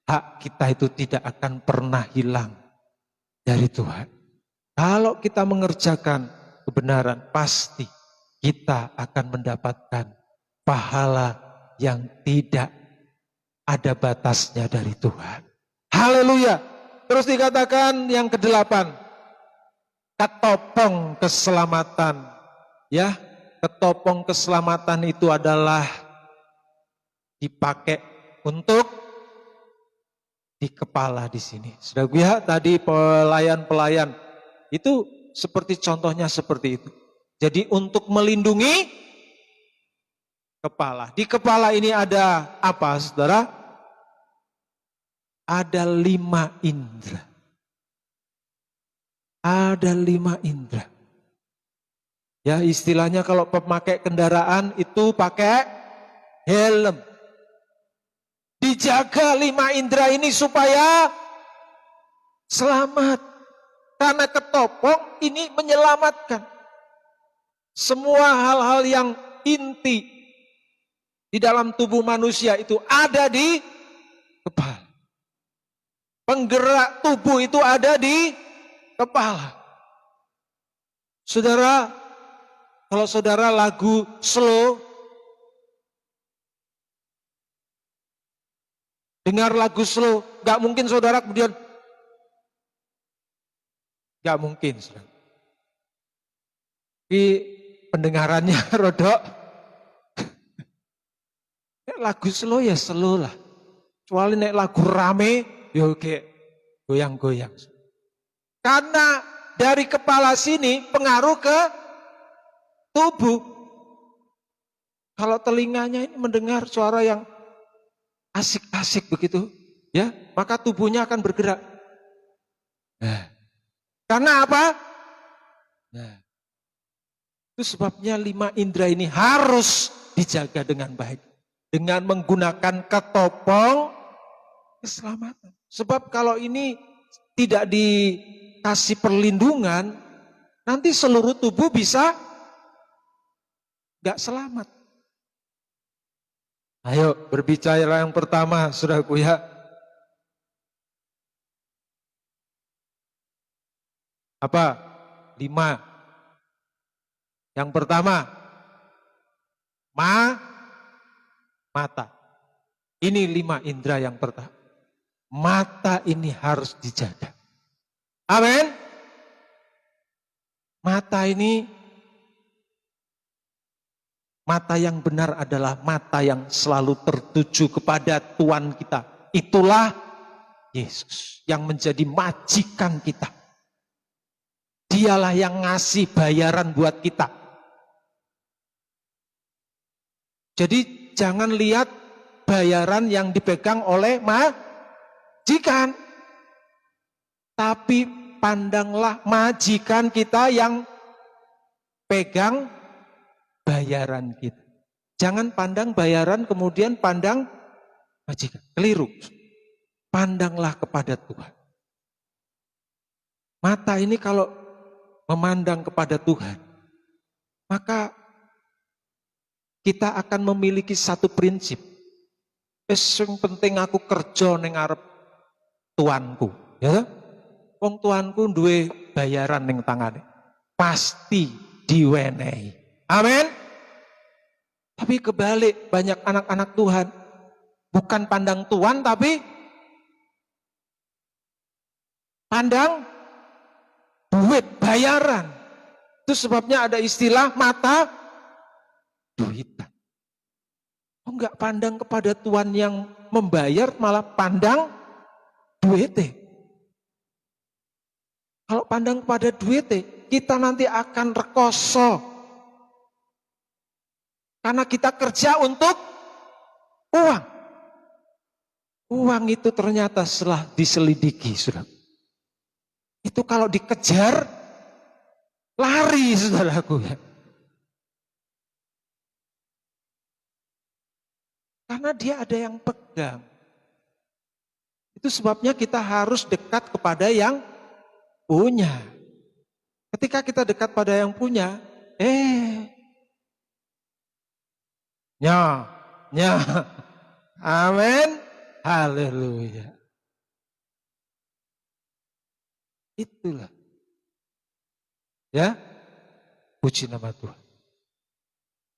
hak kita itu tidak akan pernah hilang dari Tuhan. Kalau kita mengerjakan kebenaran, pasti kita akan mendapatkan pahala yang tidak ada batasnya dari Tuhan. Haleluya. Terus dikatakan yang ke-8, ketopong keselamatan. Ya, ketopong keselamatan itu adalah dipakai untuk di kepala di sini. Sudah ya, tadi pelayan-pelayan itu seperti contohnya seperti itu. Jadi untuk melindungi kepala. Di kepala ini ada apa, saudara? Ada 5 indera. Ada 5 indera. Ya, istilahnya kalau pemakai kendaraan itu pakai helm. Dijaga 5 indera ini supaya selamat. Karena ketopong ini menyelamatkan. Semua hal-hal yang inti di dalam tubuh manusia itu ada di kepala. Penggerak tubuh itu ada di kepala. Saudara, kalau saudara lagu slow, dengar lagu slow, gak mungkin saudara kemudian, gak mungkin. Saudara. Tapi pendengarannya rodok. Lagu slow ya slow lah. Kecuali nek lagu rame, ya oke, goyang-goyang. Karena dari kepala sini pengaruh ke tubuh. Kalau telinganya ini mendengar suara yang asik-asik begitu, ya, maka tubuhnya akan bergerak. Nah, karena apa? Nah, itu sebabnya 5 indera ini harus dijaga dengan baik. Dengan menggunakan ketopong keselamatan. Sebab kalau ini tidak dikasih perlindungan, nanti seluruh tubuh bisa gak selamat. Ayo berbicara yang pertama, saudaraku ya. Apa? 5. Yang pertama, mata. Ini 5 indera yang pertama. Mata ini harus dijaga. Amin. Mata ini, mata yang benar adalah mata yang selalu tertuju kepada Tuhan kita. Itulah Yesus yang menjadi majikan kita. Dialah yang ngasih bayaran buat kita. Jadi jangan lihat bayaran yang dipegang oleh majikan. Tapi pandanglah majikan kita yang pegang bayaran kita. Jangan pandang bayaran kemudian pandang majikan. Keliru. Pandanglah kepada Tuhan. Mata ini kalau memandang kepada Tuhan, maka kita akan memiliki satu prinsip. Yang penting aku kerja ning arep tuanku, ya. Wong tuanku duwe bayaran ning tangane. Pasti diwenehi. Amin. Tapi kebalik, banyak anak-anak Tuhan bukan pandang Tuhan tapi pandang duit, bayaran. Itu sebabnya ada istilah mata duitan. Oh, enggak pandang kepada Tuhan yang membayar, malah pandang duitnya. Kalau pandang kepada duitnya, kita nanti akan rekoso. Karena kita kerja untuk uang. Uang itu ternyata setelah diselidiki, saudara. Itu kalau dikejar, lari, saudaraku. Karena dia ada yang pegang. Itu sebabnya kita harus dekat kepada yang punya. Ketika kita dekat pada yang punya, amin, haleluya. Itulah. Ya, puji nama Tuhan.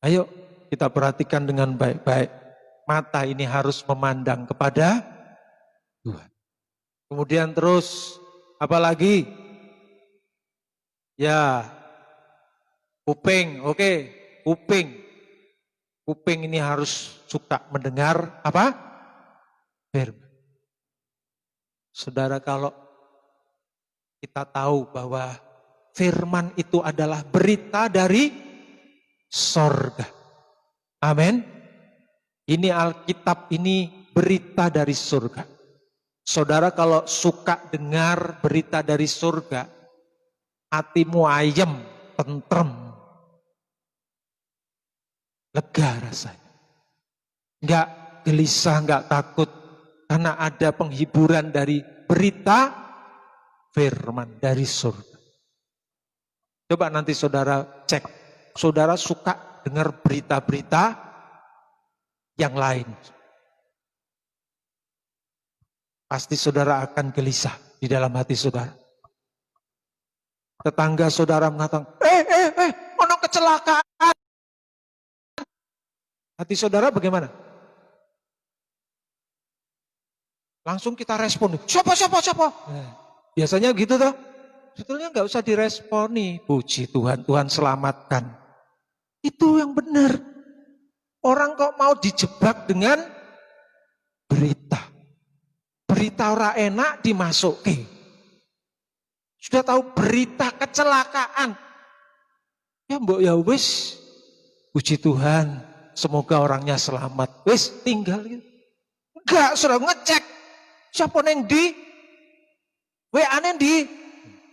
Ayo kita perhatikan dengan baik-baik. Mata ini harus memandang kepada Tuhan. Kemudian terus, apa lagi? Ya, kuping, oke, kuping. Kuping ini harus suka mendengar apa? Firman. Saudara, kalau kita tahu bahwa firman itu adalah berita dari sorga. Amin. Ini Alkitab, ini berita dari surga. Saudara kalau suka dengar berita dari surga, hatimu ayem, tentrem, lega rasanya. Enggak gelisah, enggak takut, karena ada penghiburan dari berita firman dari surga. Coba nanti saudara cek, saudara suka dengar berita-berita yang lain. Pasti saudara akan gelisah di dalam hati saudara. Tetangga saudara mengatakan, ono kecelakaan. Hati saudara bagaimana? Langsung kita respon, siapa? Biasanya gitu toh. Sebetulnya nggak usah diresponi. Puji Tuhan, Tuhan selamatkan. Itu yang benar. Orang kok mau dijebak dengan berita. Berita ora enak dimasuki. Sudah tahu berita kecelakaan. Ya mbok ya wis. Puji Tuhan, semoga orangnya selamat. Wis tinggal gitu. Enggak, sudah ngecek. Siapa neng di? WA-nya di?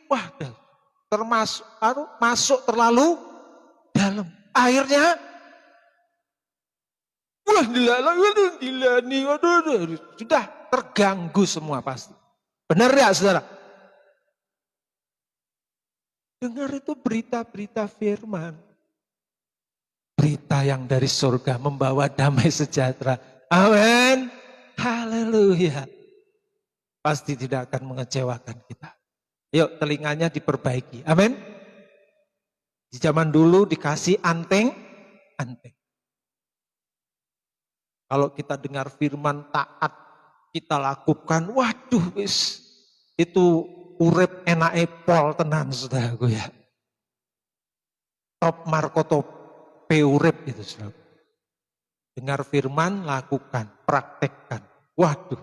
Wah, termasuk masuk terlalu dalam. Akhirnya sudah terganggu semua pasti. Benar ya saudara? Dengar itu berita-berita firman. Berita yang dari surga membawa damai sejahtera. Amin. Haleluya. Pasti tidak akan mengecewakan kita. Yuk telinganya diperbaiki. Amin. Di zaman dulu dikasih anteng. Kalau kita dengar firman taat, kita lakukan, waduh wis itu urip enake pol tenan saudaraku ya. Top markotop urip itu saudara. Dengar firman, lakukan, praktekkan. Waduh,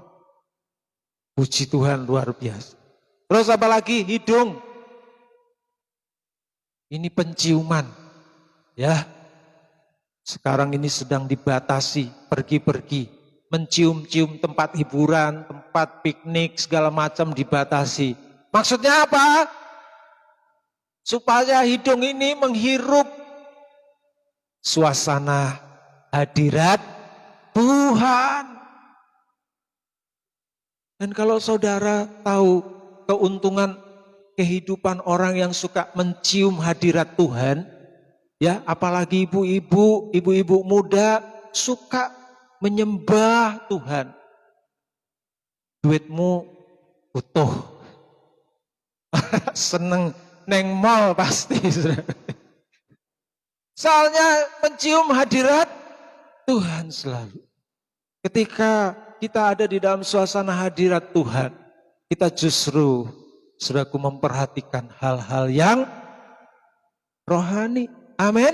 puji Tuhan luar biasa. Terus apa lagi? Hidung. Ini penciuman, ya. Sekarang ini sedang dibatasi, pergi-pergi, mencium-cium tempat hiburan, tempat piknik, segala macam dibatasi. Maksudnya apa? Supaya hidung ini menghirup suasana hadirat Tuhan. Dan kalau saudara tahu keuntungan kehidupan orang yang suka mencium hadirat Tuhan, ya, apalagi ibu-ibu muda suka menyembah Tuhan. Duitmu utuh. Seneng neng mall pasti. Soalnya mencium hadirat Tuhan selalu. Ketika kita ada di dalam suasana hadirat Tuhan, kita justru, saudaraku, memperhatikan hal-hal yang rohani. Amin.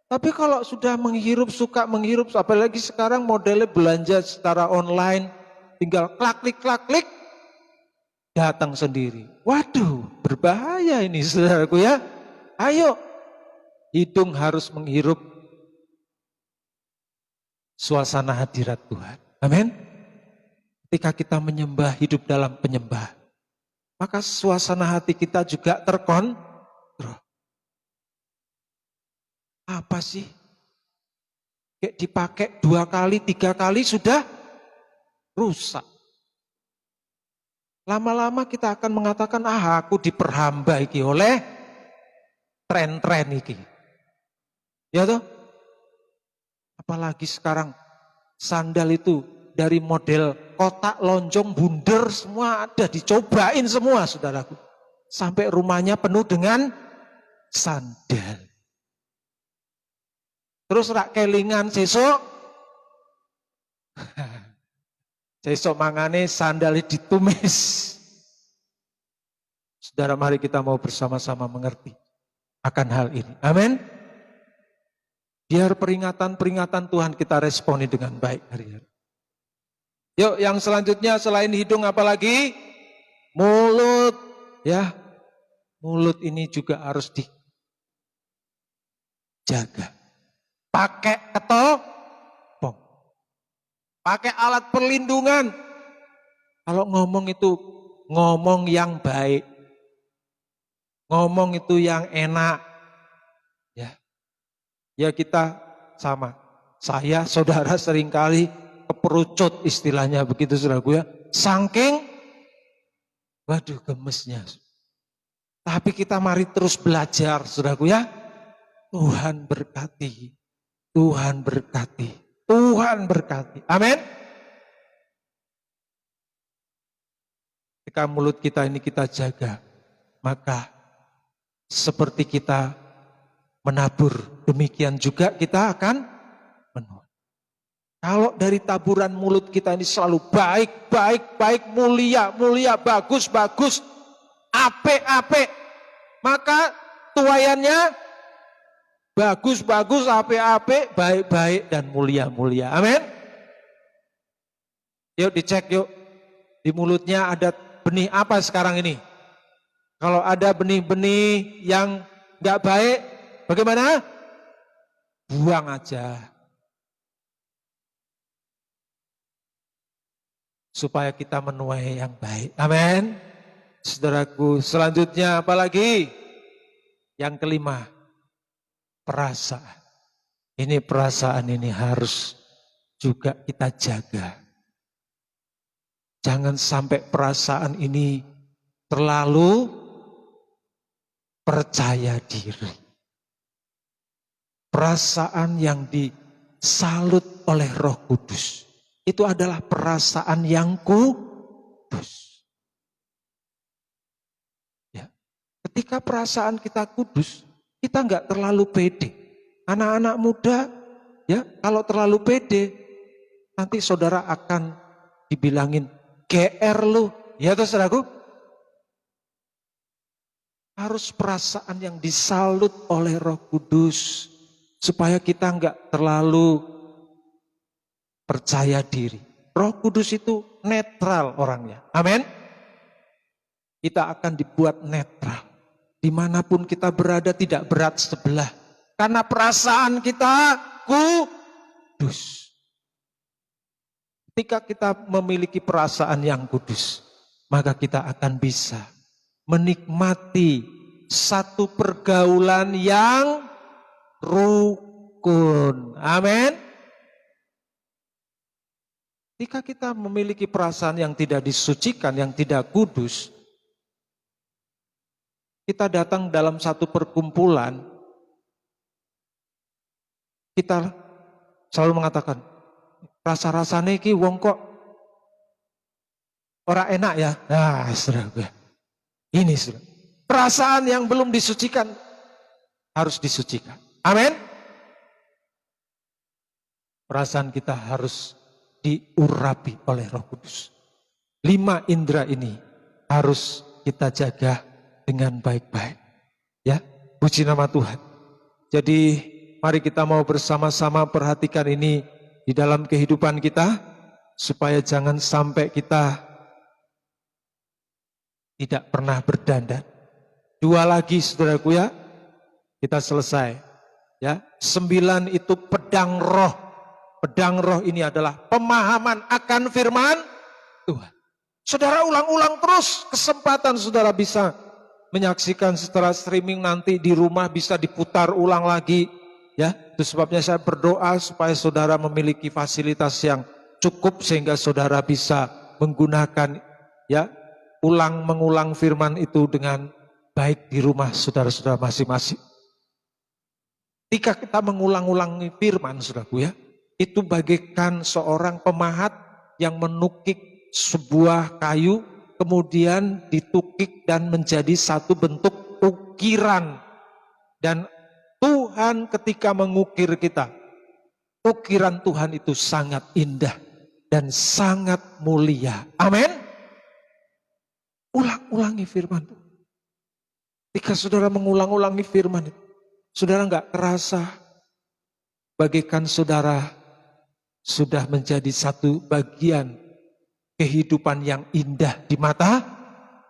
Tapi kalau sudah suka menghirup, apalagi sekarang modelnya belanja secara online, tinggal klik, datang sendiri. Waduh, berbahaya ini saudaraku ya. Ayo, hidung harus menghirup suasana hadirat Tuhan. Amin. Ketika kita menyembah, hidup dalam penyembah, maka suasana hati kita juga terkontrol. Apa sih? Kayak dipakai 2 kali, 3 kali sudah rusak. Lama-lama kita akan mengatakan, aku diperhamba iki oleh tren-tren iki. Ya toh? Apalagi sekarang sandal itu dari model kotak, lonjong, bundar, semua ada, dicobain semua saudaraku. Sampai rumahnya penuh dengan sandal. Terus rak kelingan sesuk mangane sandalnya ditumis. Saudara, mari kita mau bersama-sama mengerti akan hal ini. Amin. Biar peringatan-peringatan Tuhan kita responi dengan baik hari-hari. Yuk, yang selanjutnya selain hidung apalagi? Mulut. Ya, mulut ini juga harus dijaga. Pakai ketopong. Pakai alat perlindungan. Kalau ngomong itu ngomong yang baik. Ngomong itu yang enak. Ya kita sama. Saya, saudara, seringkali keperucut istilahnya begitu saudaraku ya. Saking, waduh, gemesnya. Tapi kita mari terus belajar saudaraku ya. Tuhan berkati. Tuhan berkati. Tuhan berkati. Amin. Ketika mulut kita ini kita jaga, maka seperti kita menabur, demikian juga kita akan menuai. Kalau dari taburan mulut kita ini selalu baik, mulia, bagus, apik, maka tuaiannya bagus, apik, baik, dan mulia. Amin. Yuk dicek yuk. Di mulutnya ada benih apa sekarang ini? Kalau ada benih-benih yang gak baik, bagaimana? Buang aja. Supaya kita menuai yang baik. Amin. Saudaraku, selanjutnya apalagi? Yang kelima, perasaan. Ini perasaan ini harus juga kita jaga. Jangan sampai perasaan ini terlalu percaya diri. Perasaan yang disalut oleh Roh Kudus. Itu adalah perasaan yang kudus. Ya. Ketika perasaan kita kudus, kita enggak terlalu pede. Anak-anak muda, ya, kalau terlalu pede, nanti saudara akan dibilangin GR lu. Ya toh saudaraku? Harus perasaan yang disalut oleh Roh Kudus. Supaya kita enggak terlalu percaya diri. Roh Kudus itu netral orangnya. Amin. Kita akan dibuat netral. Dimanapun kita berada tidak berat sebelah. Karena perasaan kita kudus. Ketika kita memiliki perasaan yang kudus, maka kita akan bisa menikmati satu pergaulan yang rukun. Amin. Jika kita memiliki perasaan yang tidak disucikan, yang tidak kudus, kita datang dalam satu perkumpulan, kita selalu mengatakan, rasa-rasanya iki wong kok ora enak ya. Nah, saudara, ini saudara, perasaan yang belum disucikan harus disucikan. Amin. Perasaan kita harus diurapi oleh Roh Kudus. 5 indera ini harus kita jaga dengan baik-baik. Ya, puji nama Tuhan. Jadi mari kita mau bersama-sama perhatikan ini di dalam kehidupan kita, supaya jangan sampai kita tidak pernah berdandan. 2 lagi saudaraku ya, kita selesai. Ya, 9 itu pedang roh. Pedang roh ini adalah pemahaman akan firman Tuhan. Saudara ulang-ulang terus, kesempatan saudara bisa menyaksikan secara streaming, nanti di rumah bisa diputar ulang lagi. Ya, itu sebabnya saya berdoa supaya saudara memiliki fasilitas yang cukup sehingga saudara bisa menggunakan ya mengulang firman itu dengan baik di rumah saudara-saudara masing-masing. Ketika kita mengulang-ulangi firman, saudaraku ya, itu bagaikan seorang pemahat yang menukik sebuah kayu, kemudian ditukik dan menjadi satu bentuk ukiran. Dan Tuhan ketika mengukir kita, ukiran Tuhan itu sangat indah dan sangat mulia. Amin. Ulang-ulangi firman Tuhan. Ketika saudara mengulang-ulangi firman itu, saudara enggak terasa bagaikan saudara sudah menjadi satu bagian kehidupan yang indah di mata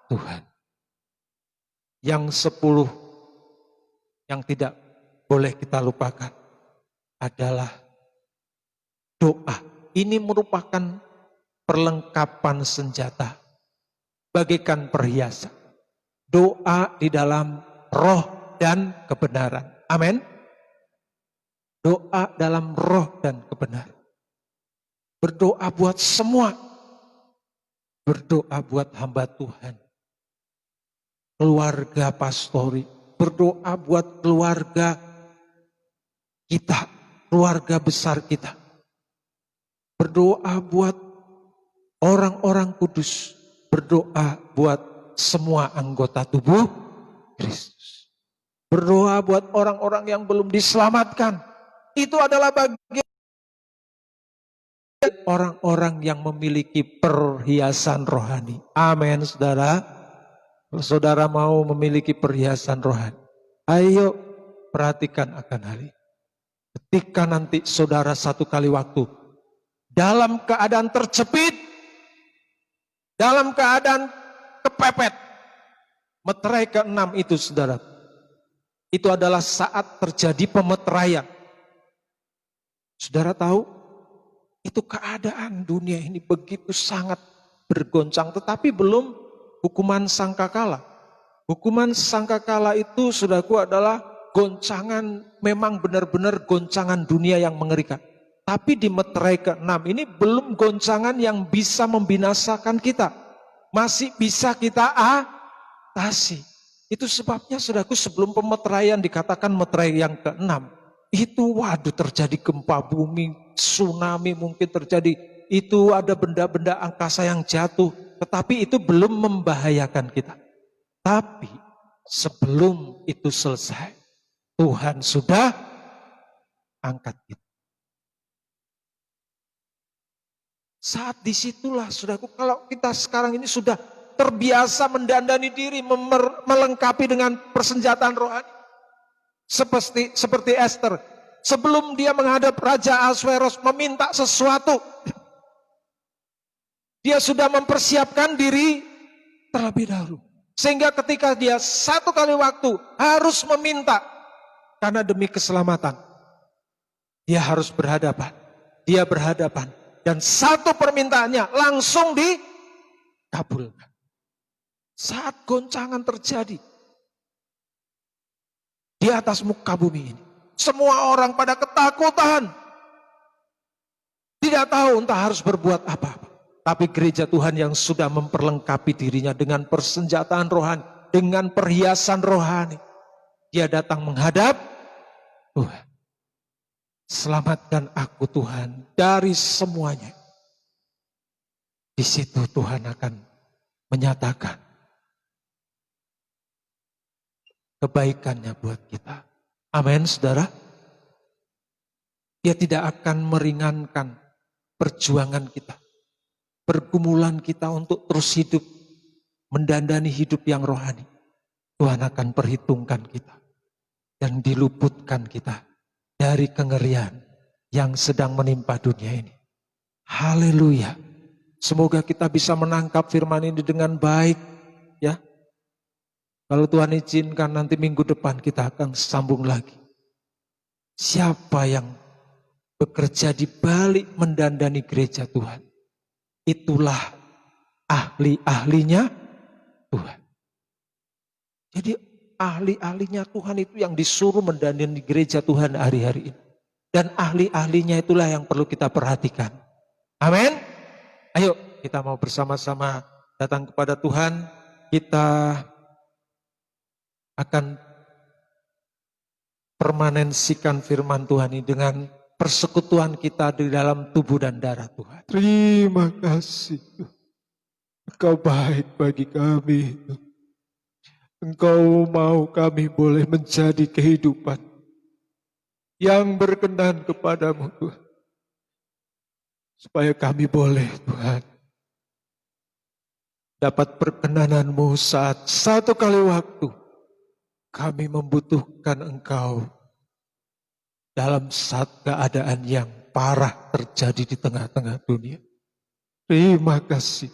Tuhan. Yang 10 yang tidak boleh kita lupakan adalah doa. Ini merupakan perlengkapan senjata, bagaikan perhiasan. Doa di dalam roh dan kebenaran. Amin. Doa dalam roh dan kebenaran. Berdoa buat semua. Berdoa buat hamba Tuhan. Keluarga pastori. Berdoa buat keluarga kita. Keluarga besar kita. Berdoa buat orang-orang kudus. Berdoa buat semua anggota tubuh Kristus. Berdoa buat orang-orang yang belum diselamatkan. Itu adalah bagian orang-orang yang memiliki perhiasan rohani. Amin, saudara. Kalau saudara mau memiliki perhiasan rohani, ayo perhatikan akan hal ini. Ketika nanti saudara satu kali waktu dalam keadaan terjepit, dalam keadaan kepepet, meterai ke-6 itu saudara, itu adalah saat terjadi pemeteraian. Saudara tahu, itu keadaan dunia ini begitu sangat bergoncang, tetapi belum hukuman sangkakala. Hukuman sangkakala itu, saudaraku, adalah goncangan, memang benar-benar goncangan dunia yang mengerikan. Tapi di meterai ke-6 ini belum goncangan yang bisa membinasakan kita. Masih bisa kita atasi. Itu sebabnya, saudaraku, sebelum pemeteraian dikatakan meterai yang ke-6. Itu waduh terjadi gempa bumi, tsunami mungkin terjadi. Itu ada benda-benda angkasa yang jatuh. Tetapi itu belum membahayakan kita. Tapi sebelum itu selesai, Tuhan sudah angkat kita. Saat disitulah, saudaraku, kalau kita sekarang ini sudah terbiasa mendandani diri, melengkapi dengan persenjataan rohani. Seperti Esther, sebelum dia menghadap Raja Ahasveros meminta sesuatu, dia sudah mempersiapkan diri terlebih dahulu. Sehingga ketika dia satu kali waktu harus meminta, karena demi keselamatan, dia harus berhadapan. Dia berhadapan. Dan satu permintaannya langsung dikabulkan. Saat goncangan terjadi di atas muka bumi ini, semua orang pada ketakutan. Tidak tahu entah harus berbuat apa-apa. Tapi gereja Tuhan yang sudah memperlengkapi dirinya dengan persenjataan rohani, dengan perhiasan rohani, dia datang menghadap Tuhan. Selamatkan aku Tuhan dari semuanya. Di situ Tuhan akan menyatakan kebaikannya buat kita. Amin, saudara. Dia tidak akan meringankan perjuangan kita, pergumulan kita untuk terus hidup, mendandani hidup yang rohani. Tuhan akan perhitungkan kita dan diluputkan kita dari kengerian yang sedang menimpa dunia ini. Haleluya. Semoga kita bisa menangkap firman ini dengan baik, ya. Kalau Tuhan izinkan nanti minggu depan kita akan sambung lagi. Siapa yang bekerja di balik mendandani gereja Tuhan? Itulah ahli-ahlinya Tuhan. Jadi ahli-ahlinya Tuhan itu yang disuruh mendandani gereja Tuhan hari-hari ini. Dan ahli-ahlinya itulah yang perlu kita perhatikan. Amin. Ayo kita mau bersama-sama datang kepada Tuhan. Kita akan permanensikan firman Tuhan ini dengan persekutuan kita di dalam tubuh dan darah Tuhan. Terima kasih Tuhan. Engkau baik bagi kami. Engkau mau kami boleh menjadi kehidupan yang berkenan kepadamu Tuhan. Supaya kami boleh Tuhan dapat perkenanan-Mu saat satu kali waktu kami membutuhkan Engkau dalam saat keadaan yang parah terjadi di tengah-tengah dunia. Terima kasih.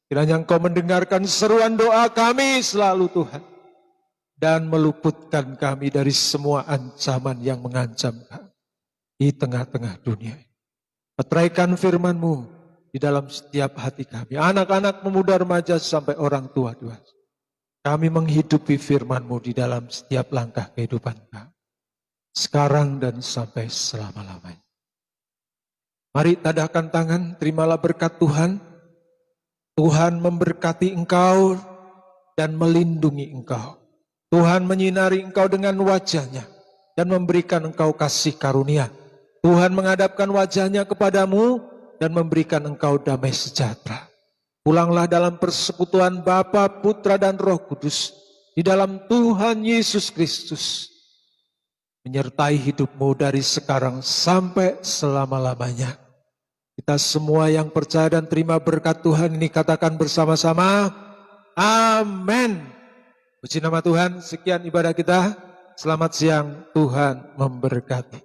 Kiranya Engkau mendengarkan seruan doa kami selalu Tuhan. Dan meluputkan kami dari semua ancaman yang mengancam kami di tengah-tengah dunia. Meteraikan firman-Mu di dalam setiap hati kami. Anak-anak, pemuda, remaja sampai orang tua Tuhan. Kami menghidupi firman-Mu di dalam setiap langkah kehidupan kami. Sekarang dan sampai selama-lamanya. Mari tadahkan tangan, terimalah berkat Tuhan. Tuhan memberkati engkau dan melindungi engkau. Tuhan menyinari engkau dengan wajah-Nya dan memberikan engkau kasih karunia. Tuhan menghadapkan wajah-Nya kepadamu dan memberikan engkau damai sejahtera. Pulanglah dalam persekutuan Bapa, Putra dan Roh Kudus di dalam Tuhan Yesus Kristus. Menyertai hidupmu dari sekarang sampai selama-lamanya. Kita semua yang percaya dan terima berkat Tuhan ini katakan bersama-sama. Amin. Puji nama Tuhan, sekian ibadah kita. Selamat siang, Tuhan memberkati.